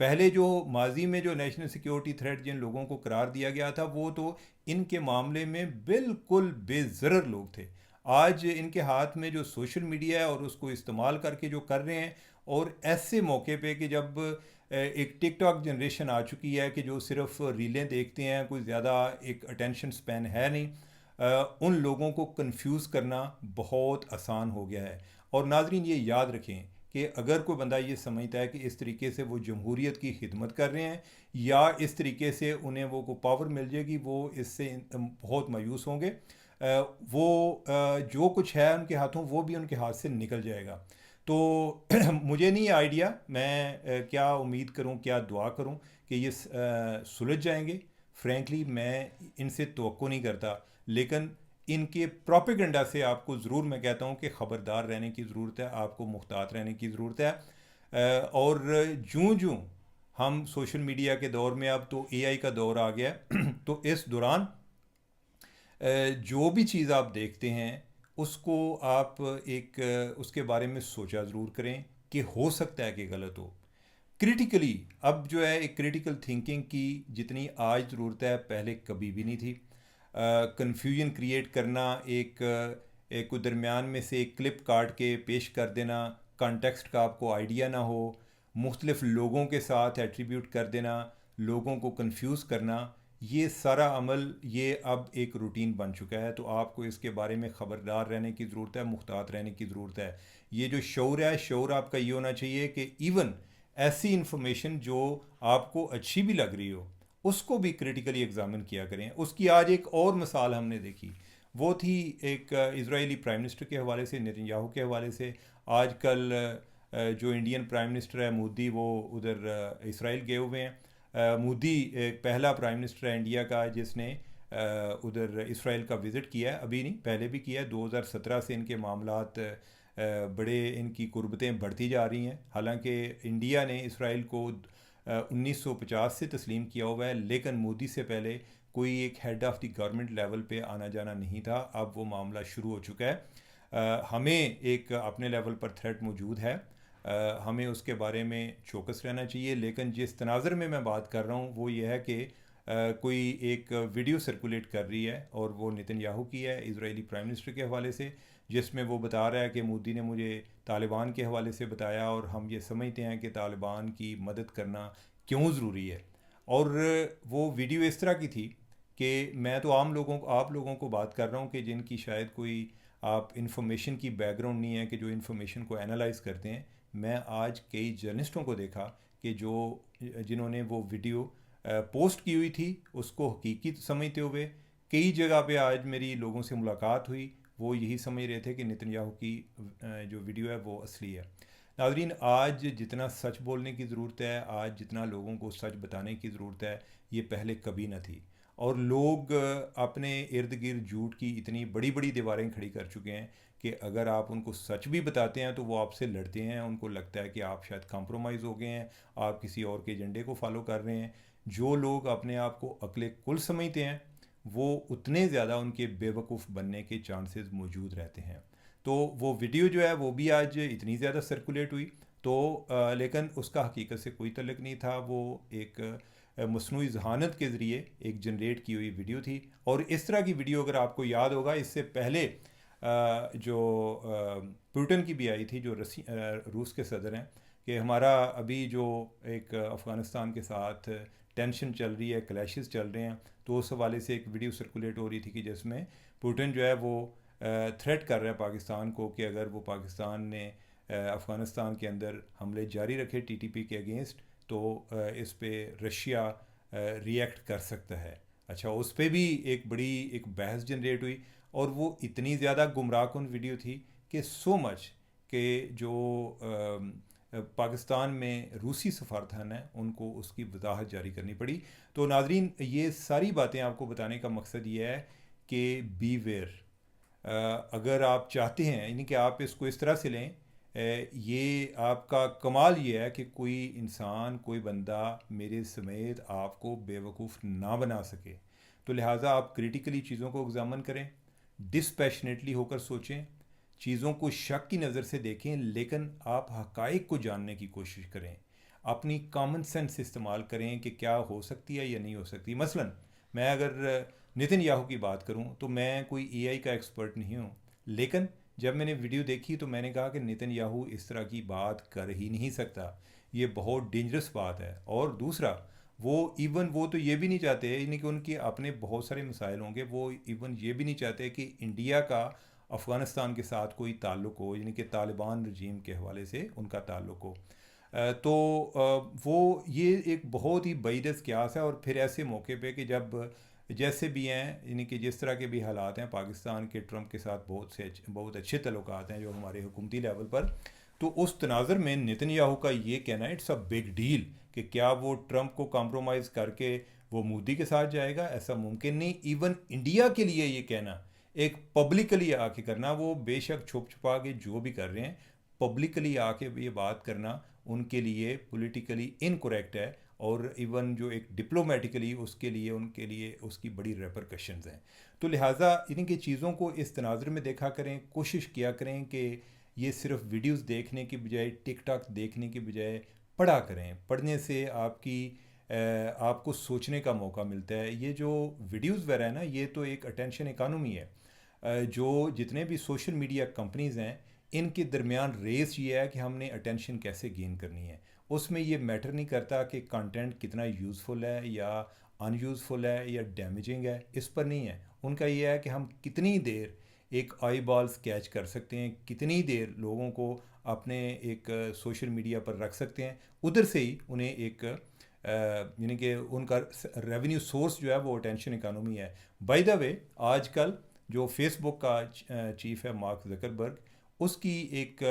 پہلے جو ماضی میں جو نیشنل سیکیورٹی تھریٹ جن لوگوں کو قرار دیا گیا تھا وہ تو ان کے معاملے میں بالکل بے ضرر لوگ تھے. آج ان کے ہاتھ میں جو سوشل میڈیا ہے اور اس کو استعمال کر کے جو کر رہے ہیں، اور ایسے موقع پہ کہ جب ایک ٹک ٹاک جنریشن آ چکی ہے کہ جو صرف ریلیں دیکھتے ہیں، کوئی زیادہ ایک اٹینشن سپین ہے نہیں، ان لوگوں کو کنفیوز کرنا بہت آسان ہو گیا ہے. اور ناظرین یہ یاد رکھیں کہ اگر کوئی بندہ یہ سمجھتا ہے کہ اس طریقے سے وہ جمہوریت کی خدمت کر رہے ہیں یا اس طریقے سے انہیں وہ کو پاور مل جائے گی، وہ اس سے بہت مایوس ہوں گے. وہ جو کچھ ہے ان کے ہاتھوں وہ بھی ان کے ہاتھ سے نکل جائے گا. تو مجھے نہیں آئیڈیا میں کیا امید کروں، کیا دعا کروں کہ یہ سلجھ جائیں گے. فرینکلی میں ان سے توقع نہیں کرتا، لیکن ان کے پروپیگنڈا سے آپ کو ضرور میں کہتا ہوں کہ خبردار رہنے کی ضرورت ہے، آپ کو محتاط رہنے کی ضرورت ہے. اور جوں جوں ہم سوشل میڈیا کے دور میں، اب تو اے آئی کا دور آ گیا تو اس دوران جو بھی چیز آپ دیکھتے ہیں اس کو آپ ایک اس کے بارے میں سوچا ضرور کریں کہ ہو سکتا ہے کہ غلط ہو. کریٹیکلی اب جو ہے ایک کریٹیکل تھنکنگ کی جتنی آج ضرورت ہے پہلے کبھی بھی نہیں تھی. کنفیوژن کریٹ کرنا، ایک کو درمیان میں سے ایک کلپ کاٹ کے پیش کر دینا، کانٹیکسٹ کا آپ کو آئیڈیا نہ ہو، مختلف لوگوں کے ساتھ ایٹریبیوٹ کر دینا، لوگوں کو کنفیوز کرنا، یہ سارا عمل یہ اب ایک روٹین بن چکا ہے. تو آپ کو اس کے بارے میں خبردار رہنے کی ضرورت ہے، محتاط رہنے کی ضرورت ہے. یہ جو شعور ہے، شعور آپ کا یہ ہونا چاہیے کہ ایون ایسی انفارمیشن جو آپ کو اچھی بھی لگ رہی ہو اس کو بھی کریٹیکلی ایگزامن کیا کریں. اس کی آج ایک اور مثال ہم نے دیکھی، وہ تھی ایک اسرائیلی پرائم منسٹر کے حوالے سے، نیتن یاہو کے حوالے سے. آج کل جو انڈین پرائم منسٹر ہے مودی، وہ ادھر اسرائیل گئے ہوئے ہیں. مودی ایک پہلا پرائم منسٹر ہے انڈیا کا جس نے ادھر اسرائیل کا وزٹ کیا ہے. ابھی نہیں، پہلے بھی کیا ہے. 2017 سے ان کے معاملات بڑے، ان کی قربتیں بڑھتی جا رہی ہیں. حالانکہ انڈیا نے اسرائیل کو 1950 سے تسلیم کیا ہوا ہے، لیکن مودی سے پہلے کوئی ایک head of the government level پہ آنا جانا نہیں تھا. اب وہ معاملہ شروع ہو چکا ہے. ہمیں ایک اپنے لیول پر تھریٹ موجود ہے، ہمیں اس کے بارے میں چوکس رہنا چاہیے. لیکن جس تناظر میں بات کر رہا ہوں وہ یہ ہے کہ کوئی ایک ویڈیو سرکولیٹ کر رہی ہے اور وہ نیتن یاہو کی ہے، اسرائیلی پرائم منسٹر کے حوالے سے، جس میں وہ بتا رہا ہے کہ مودی نے مجھے طالبان کے حوالے سے بتایا اور ہم یہ سمجھتے ہیں کہ طالبان کی مدد کرنا کیوں ضروری ہے. اور وہ ویڈیو اس طرح کی تھی کہ میں تو عام لوگوں کو، آپ لوگوں کو بات کر رہا ہوں کہ جن کی شاید کوئی آپ انفارمیشن کی بیک گراؤنڈ نہیں ہے، کہ جو انفارمیشن کو انالائز کرتے ہیں. میں آج کئی جرنلسٹوں کو دیکھا کہ جنہوں نے وہ ویڈیو پوسٹ کی ہوئی تھی اس کو حقیقی سمجھتے ہوئے. کئی جگہ پہ آج میری لوگوں سے ملاقات ہوئی، وہ یہی سمجھ رہے تھے کہ نیتن یاہو کی جو ویڈیو ہے وہ اصلی ہے. ناظرین، آج جتنا سچ بولنے کی ضرورت ہے، آج جتنا لوگوں کو سچ بتانے کی ضرورت ہے، یہ پہلے کبھی نہ تھی. اور لوگ اپنے ارد گرد جھوٹ کی اتنی بڑی بڑی دیواریں کھڑی کر چکے ہیں کہ اگر آپ ان کو سچ بھی بتاتے ہیں تو وہ آپ سے لڑتے ہیں. ان کو لگتا ہے کہ آپ شاید کمپرومائز ہو گئے ہیں، آپ کسی اور کے ایجنڈے کو فالو کر رہے ہیں. جو لوگ اپنے آپ کو عقل کل سمجھتے ہیں وہ اتنے زیادہ ان کے بے وقوف بننے کے چانسز موجود رہتے ہیں. تو وہ ویڈیو جو ہے وہ بھی آج اتنی زیادہ سرکولیٹ ہوئی تو لیکن اس کا حقیقت سے کوئی تعلق نہیں تھا. وہ ایک مصنوعی ذہانت کے ذریعے ایک جنریٹ کی ہوئی ویڈیو تھی. اور اس طرح کی ویڈیو اگر آپ کو یاد ہوگا، اس سے پہلے جو پوٹن کی بھی آئی تھی، جو روس کے صدر ہیں، کہ ہمارا ابھی جو ایک افغانستان کے ساتھ ٹینشن چل رہی ہے، کلیشز چل رہے ہیں، تو اس حوالے سے ایک ویڈیو سرکولیٹ ہو رہی تھی کہ جس میں پوٹن جو ہے وہ تھریٹ کر رہا ہے پاکستان کو کہ اگر وہ پاکستان نے افغانستان کے اندر حملے جاری رکھے ٹی ٹی پی کے اگینسٹ تو اس پہ رشیا ری ایکٹ کر سکتا ہے. اچھا، اس پہ بھی ایک بڑی ایک بحث جنریٹ ہوئی اور وہ اتنی زیادہ گمراہ کن ویڈیو تھی کہ سو مچ کہ جو پاکستان میں روسی سفارتخان ہیں ان کو اس کی وضاحت جاری کرنی پڑی. تو ناظرین، یہ ساری باتیں آپ کو بتانے کا مقصد یہ ہے کہ بی ویئر. اگر آپ چاہتے ہیں، یعنی کہ آپ اس کو اس طرح سے لیں، یہ آپ کا کمال یہ ہے کہ کوئی انسان، کوئی بندہ میرے سمیت آپ کو بے وقوف نہ بنا سکے. تو لہٰذا آپ کریٹیکلی چیزوں کو ایگزامن کریں، ڈسپیشنیٹلی ہو کر سوچیں، چیزوں کو شک کی نظر سے دیکھیں، لیکن آپ حقائق کو جاننے کی کوشش کریں. اپنی کامن سینس استعمال کریں کہ کیا ہو سکتی ہے یا نہیں ہو سکتی. مثلا میں اگر نتن یاہو کی بات کروں تو میں کوئی اے آئی کا ایکسپرٹ نہیں ہوں، لیکن جب میں نے ویڈیو دیکھی تو میں نے کہا کہ نتن یاہو اس طرح کی بات کر ہی نہیں سکتا، یہ بہت ڈینجرس بات ہے. اور دوسرا، وہ تو یہ بھی نہیں چاہتے، یعنی کہ ان کے اپنے بہت سارے مسائل ہوں گے، وہ ایون یہ بھی نہیں چاہتے کہ انڈیا کا افغانستان کے ساتھ کوئی تعلق ہو، یعنی کہ طالبان رجیم کے حوالے سے ان کا تعلق ہو. تو وہ یہ ایک بہت ہی بعیدس قیاس ہے. اور پھر ایسے موقع پہ کہ جب جیسے بھی ہیں، یعنی کہ جس طرح کے بھی حالات ہیں، پاکستان کے ٹرمپ کے ساتھ بہت اچھے تعلقات ہیں جو ہمارے حکومتی لیول پر، تو اس تناظر میں نتن یاہو کا یہ کہنا اٹس اے بگ ڈیل کہ کیا وہ ٹرمپ کو کمپرومائز کر کے وہ مودی کے ساتھ جائے گا، ایسا ممکن نہیں. ایون انڈیا کے لیے یہ کہنا ایک پبلکلی آ کے کرنا، وہ بے شک چھپ چھپا کے جو بھی کر رہے ہیں، پبلکلی آ کے یہ بات کرنا ان کے لیے پولیٹیکلی انکریکٹ ہے. اور ایون جو ایک ڈپلومیٹیکلی اس کے لیے ان کے لیے اس کی بڑی ریپرکشنز ہیں. تو لہٰذا ان کی چیزوں کو اس تناظر میں دیکھا کریں، کوشش کیا کریں کہ یہ صرف ویڈیوز دیکھنے کی بجائے، ٹک ٹاک دیکھنے کی بجائے پڑھا کریں. پڑھنے سے آپ کو سوچنے کا موقع ملتا ہے. یہ جو ویڈیوز وغیرہ ہے نا، یہ تو ایک اٹینشن اکانومی ہے. جو جتنے بھی سوشل میڈیا کمپنیز ہیں، ان کے درمیان ریس یہ ہے کہ ہم نے اٹینشن کیسے گین کرنی ہے. اس میں یہ میٹر نہیں کرتا کہ کنٹینٹ کتنا یوزفل ہے یا ان یوزفل ہے یا ڈیمیجنگ ہے، اس پر نہیں ہے. ان کا یہ ہے کہ ہم کتنی دیر ایک آئی بالز کیچ کر سکتے ہیں، کتنی دیر لوگوں کو اپنے ایک سوشل میڈیا پر رکھ سکتے ہیں. ادھر سے ہی انہیں ایک یعنی کہ ان کا ریونیو سورس جو ہے وہ اٹینشن اکانومی ہے. بائی دا وے، آج کل جو فیس بک کا چیف ہے مارک زکربرگ، اس کی ایک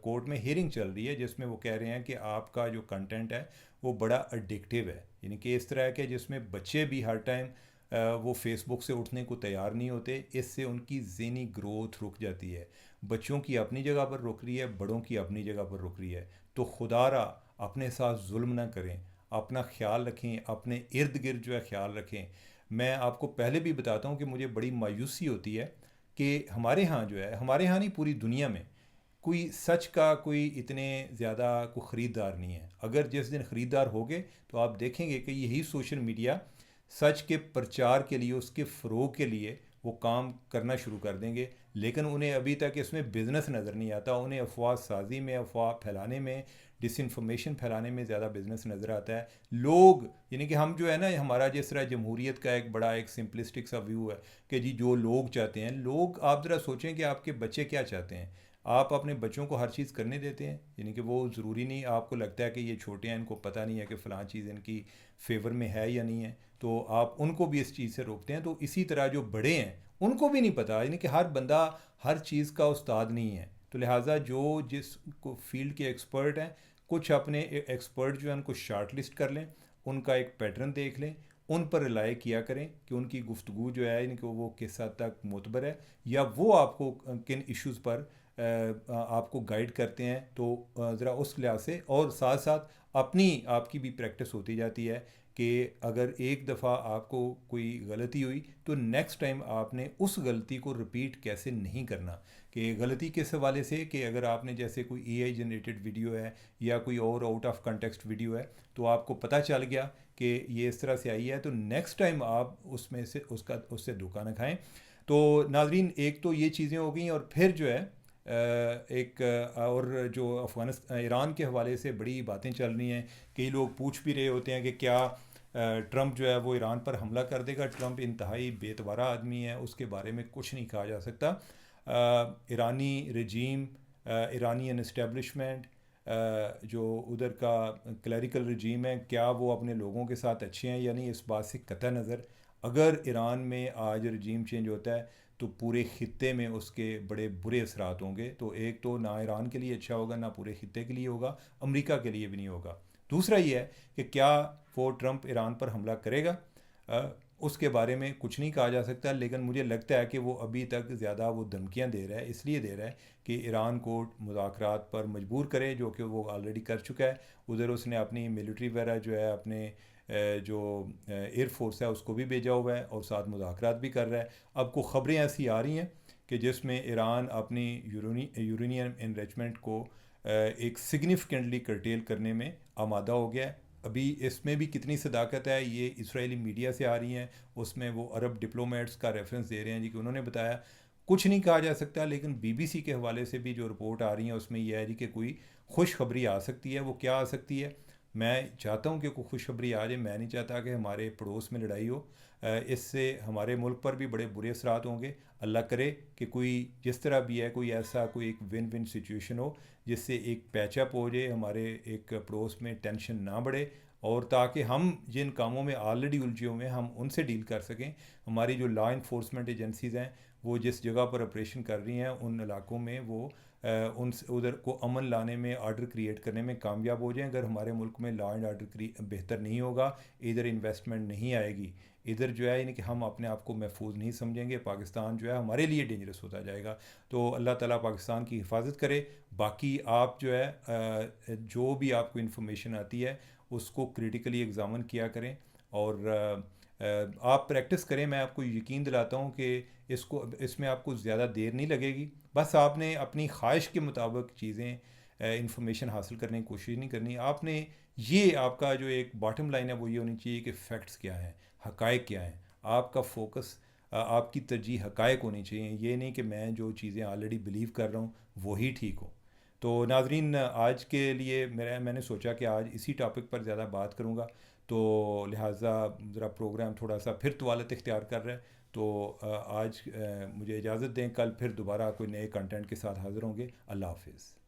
کورٹ میں ہیئرنگ چل رہی ہے جس میں وہ کہہ رہے ہیں کہ آپ کا جو کنٹینٹ ہے وہ بڑا اڈکٹیو ہے. یعنی کہ اس طرح کے جس میں بچے بھی ہر ٹائم وہ فیس بک سے اٹھنے کو تیار نہیں ہوتے. اس سے ان کی ذہنی گروتھ رک جاتی ہے. بچوں کی اپنی جگہ پر رک رہی ہے، بڑوں کی اپنی جگہ پر رک رہی ہے. تو خدا را اپنے ساتھ ظلم نہ کریں، اپنا خیال رکھیں، اپنے ارد گرد جو ہے خیال رکھیں. میں آپ کو پہلے بھی بتاتا ہوں کہ مجھے بڑی مایوسی ہوتی ہے کہ ہمارے ہاں جو ہے، ہمارے ہاں نہیں پوری دنیا میں کوئی سچ کا کوئی اتنے زیادہ کوئی خریدار نہیں ہے. اگر جس دن خریدار ہوگے تو آپ دیکھیں گے کہ یہی سوشل میڈیا سچ کے پرچار کے لیے، اس کے فروغ کے لیے وہ کام کرنا شروع کر دیں گے. لیکن انہیں ابھی تک اس میں بزنس نظر نہیں آتا. انہیں افواہ سازی میں، افواہ پھیلانے میں، ڈس انفارمیشن پھیلانے میں زیادہ بزنس نظر آتا ہے. لوگ یعنی کہ ہم جو ہے نا، ہمارا جس طرح جمہوریت کا ایک بڑا ایک سمپلسٹک سا ویو ہے کہ جی جو لوگ چاہتے ہیں، لوگ آپ ذرا سوچیں کہ آپ کے بچے کیا چاہتے ہیں. آپ اپنے بچوں کو ہر چیز کرنے دیتے ہیں، یعنی کہ وہ ضروری نہیں، آپ کو لگتا ہے کہ یہ چھوٹے ہیں، ان کو پتہ نہیں ہے کہ فلاں چیز ان کی فیور میں ہے یا نہیں ہے، تو آپ ان کو بھی اس چیز سے روکتے ہیں. تو اسی طرح جو بڑے ہیں ان کو بھی نہیں پتہ، یعنی کہ ہر بندہ ہر چیز کا استاد نہیں ہے. تو لہٰذا جو جس کو فیلڈ کے ایکسپرٹ ہیں، کچھ اپنے ایکسپرٹ جو ہیں ان کو شارٹ لسٹ کر لیں، ان کا ایک پیٹرن دیکھ لیں، ان پر رلائی کیا کریں کہ ان کی گفتگو جو ہے، یعنی کہ وہ کس حد تک معتبر ہے، یا وہ آپ کو کن ایشوز پر آپ کو گائیڈ کرتے ہیں. تو ذرا اس لحاظ سے، اور ساتھ ساتھ آپ کی بھی پریکٹس ہوتی جاتی ہے کہ اگر ایک دفعہ آپ کو کوئی غلطی ہوئی تو نیکسٹ ٹائم آپ نے اس غلطی کو رپیٹ کیسے نہیں کرنا. کہ غلطی کس حوالے سے، کہ اگر آپ نے جیسے کوئی اے آئی جنریٹڈ ویڈیو ہے یا کوئی اور آؤٹ آف کنٹیکسٹ ویڈیو ہے، تو آپ کو پتہ چل گیا کہ یہ اس طرح سے آئی ہے، تو نیکسٹ ٹائم آپ اس میں سے اس سے دھوکہ نہ کھائیں. تو ناظرین، ایک تو یہ چیزیں ہو گئیں، اور پھر جو ہے ایک اور جو ایران کے حوالے سے بڑی باتیں چل رہی ہیں. کئی لوگ پوچھ بھی رہے ہوتے ہیں کہ کیا ٹرمپ جو ہے وہ ایران پر حملہ کر دے گا. ٹرمپ انتہائی بے اعتبار آدمی ہے، اس کے بارے میں کچھ نہیں کہا جا سکتا. ایرانی رجیم، ایرانین اسٹیبلشمنٹ، جو ادھر کا کلیریکل رجیم ہے، کیا وہ اپنے لوگوں کے ساتھ اچھے ہیں یا نہیں، اس بات سے قطع نظر. اگر ایران میں آج رجیم چینج ہوتا ہے تو پورے خطے میں اس کے بڑے برے اثرات ہوں گے. تو ایک تو نہ ایران کے لیے اچھا ہوگا، نہ پورے خطے کے لیے ہوگا، امریکہ کے لیے بھی نہیں ہوگا. دوسرا یہ ہے کہ کیا وہ ٹرمپ ایران پر حملہ کرے گا، اس کے بارے میں کچھ نہیں کہا جا سکتا. لیکن مجھے لگتا ہے کہ وہ ابھی تک زیادہ وہ دھمکیاں دے رہا ہے، اس لیے دے رہا ہے کہ ایران کو مذاکرات پر مجبور کرے، جو کہ وہ آلریڈی کر چکا ہے. ادھر اس نے اپنی ملٹری وغیرہ جو ہے، اپنے جو ایئر فورس ہے اس کو بھی بھیجا ہوا ہے، اور ساتھ مذاکرات بھی کر رہا ہے. اب کو خبریں ایسی آ رہی ہیں کہ جس میں ایران اپنی یورینیم انریچمنٹ کو ایک سگنیفیکنٹلی کرٹیل کرنے میں آمادہ ہو گیا ہے. ابھی اس میں بھی کتنی صداقت ہے یہ اسرائیلی میڈیا سے آ رہی ہیں, اس میں وہ عرب ڈپلومیٹس کا ریفرنس دے رہے ہیں جی کہ انہوں نے بتایا. کچھ نہیں کہا جا سکتا, لیکن بی بی سی کے حوالے سے بھی جو رپورٹ آ رہی ہیں اس میں یہ ہے جی کہ کوئی خوشخبری آ سکتی ہے. وہ کیا آ سکتی ہے؟ میں چاہتا ہوں کہ کوئی خوشخبری آ جائے. میں نہیں چاہتا کہ ہمارے پڑوس میں لڑائی ہو. اس سے ہمارے ملک پر بھی بڑے برے اثرات ہوں گے. اللہ کرے کہ کوئی جس طرح بھی ہے کوئی ایسا کوئی ایک ون ون سچویشن ہو جس سے ایک پیچ اپ ہو جائے, ہمارے ایک پڑوس میں ٹینشن نہ بڑھے, اور تاکہ ہم جن کاموں میں آلریڈی الجھے ہوئے ہیں ہم ان سے ڈیل کر سکیں. ہماری جو لا انفورسمنٹ ایجنسیز ہیں وہ جس جگہ پر آپریشن کر رہی ہیں ان علاقوں میں وہ ان سے ادھر کو امن لانے میں, آرڈر کریٹ کرنے میں کامیاب ہو جائیں. اگر ہمارے ملک میں لا اینڈ آرڈر بہتر نہیں ہوگا, ادھر انویسٹمنٹ نہیں آئے گی, ادھر جو ہے یعنی کہ ہم اپنے آپ کو محفوظ نہیں سمجھیں گے, پاکستان جو ہے ہمارے لیے ڈینجرس ہوتا جائے گا. تو اللہ تعالیٰ پاکستان کی حفاظت کرے. باقی آپ جو ہے جو بھی آپ کو انفارمیشن آتی ہے اس کو کریٹیکلی ایگزامن کیا کریں, اور آپ پریکٹس کریں. میں آپ کو یقین دلاتا ہوں کہ اس میں آپ کو زیادہ دیر نہیں لگے گی. بس آپ نے اپنی خواہش کے مطابق چیزیں انفارمیشن حاصل کرنے کی کوشش نہیں کرنی. آپ نے یہ آپ کا جو ایک باٹم لائن ہے وہ یہ ہونی چاہیے کہ فیکٹس کیا ہیں, حقائق کیا ہیں. آپ کا فوکس, آپ کی ترجیح حقائق ہونی چاہیے, یہ نہیں کہ میں جو چیزیں آلریڈی بلیو کر رہا ہوں وہی ٹھیک ہو. تو ناظرین, آج کے لیے میں نے سوچا کہ آج اسی ٹاپک پر زیادہ بات کروں گا, تو لہٰذا ذرا پروگرام تھوڑا سا پھر طوالت اختیار کر رہا ہے. تو آج مجھے اجازت دیں, کل پھر دوبارہ کوئی نئے کنٹینٹ کے ساتھ حاضر ہوں گے. اللہ حافظ.